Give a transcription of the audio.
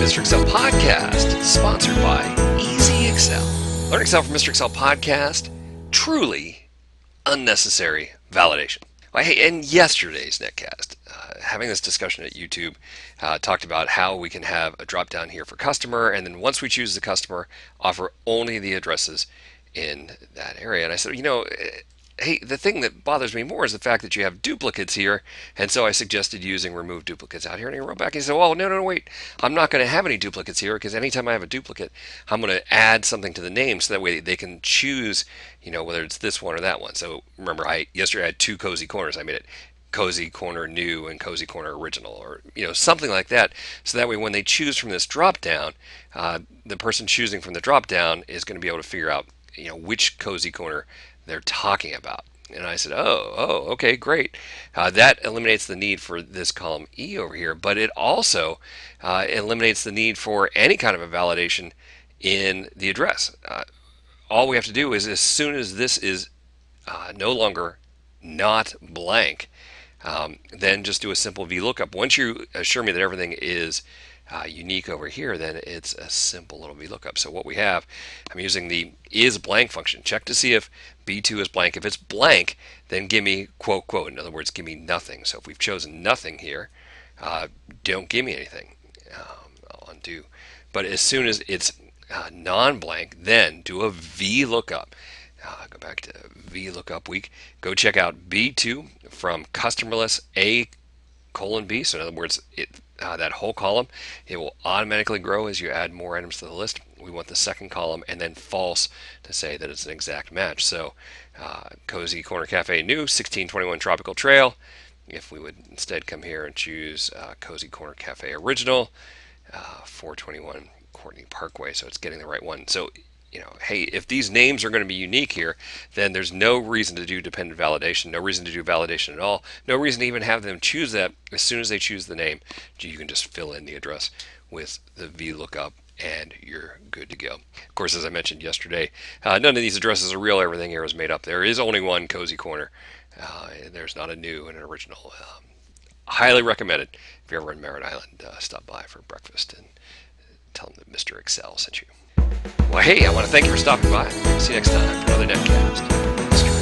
Mr. Excel podcast, sponsored by Easy Excel. Learn Excel from Mr. Excel podcast, truly unnecessary validation. Well, hey, in yesterday's netcast, having this discussion at YouTube, talked about how we can have a drop down here for customer, and then once we choose the customer, offer only the addresses in that area. And I said, hey, the thing that bothers me more is the fact that you have duplicates here, and so I suggested using remove duplicates out here. And he wrote back and he said, well, no, wait, I'm not going to have any duplicates here, because anytime I have a duplicate, I'm going to add something to the name so that way they can choose, whether it's this one or that one. So remember, yesterday I had two cozy corners. I made it cozy corner new and cozy corner original, or something like that, so that way when they choose from this drop down, the person choosing from the drop down is going to be able to figure out which cozy corner they're talking about. And I said, oh, okay, great. That eliminates the need for this column E over here, but it also eliminates the need for any kind of a validation in the address. All we have to do is, as soon as this is no longer not blank, then just do a simple VLOOKUP. Once you assure me that everything is unique over here, then it's a simple little VLOOKUP. So what we have, I'm using the ISBLANK function. Check to see if B2 is blank. If it's blank, then give me quote, quote. In other words, give me nothing. So if we've chosen nothing here, don't give me anything. I'll undo. But as soon as it's non-blank, then do a VLOOKUP. Go back to VLOOKUP week. Go check out B2 from customer list A colon B. So in other words, that whole column, it will automatically grow as you add more items to the list. We want the second column and then false to say that it's an exact match. So Cozy Corner Cafe new, 1621 Tropical Trail. If we would instead come here and choose Cozy Corner Cafe original, 421 Courtney Parkway, so it's getting the right one. So hey, if these names are going to be unique here, then there's no reason to do dependent validation, no reason to do validation at all, no reason to even have them choose that. As soon as they choose the name, you can just fill in the address with the VLOOKUP and you're good to go. Of course, as I mentioned yesterday, none of these addresses are real. Everything here is made up. There is only one cozy corner. There's not a new and an original. Highly recommended. If you're ever in Merritt Island, stop by for breakfast and tell them that Mr. Excel sent you. Well, hey, I want to thank you for stopping by. See you next time for another netcast.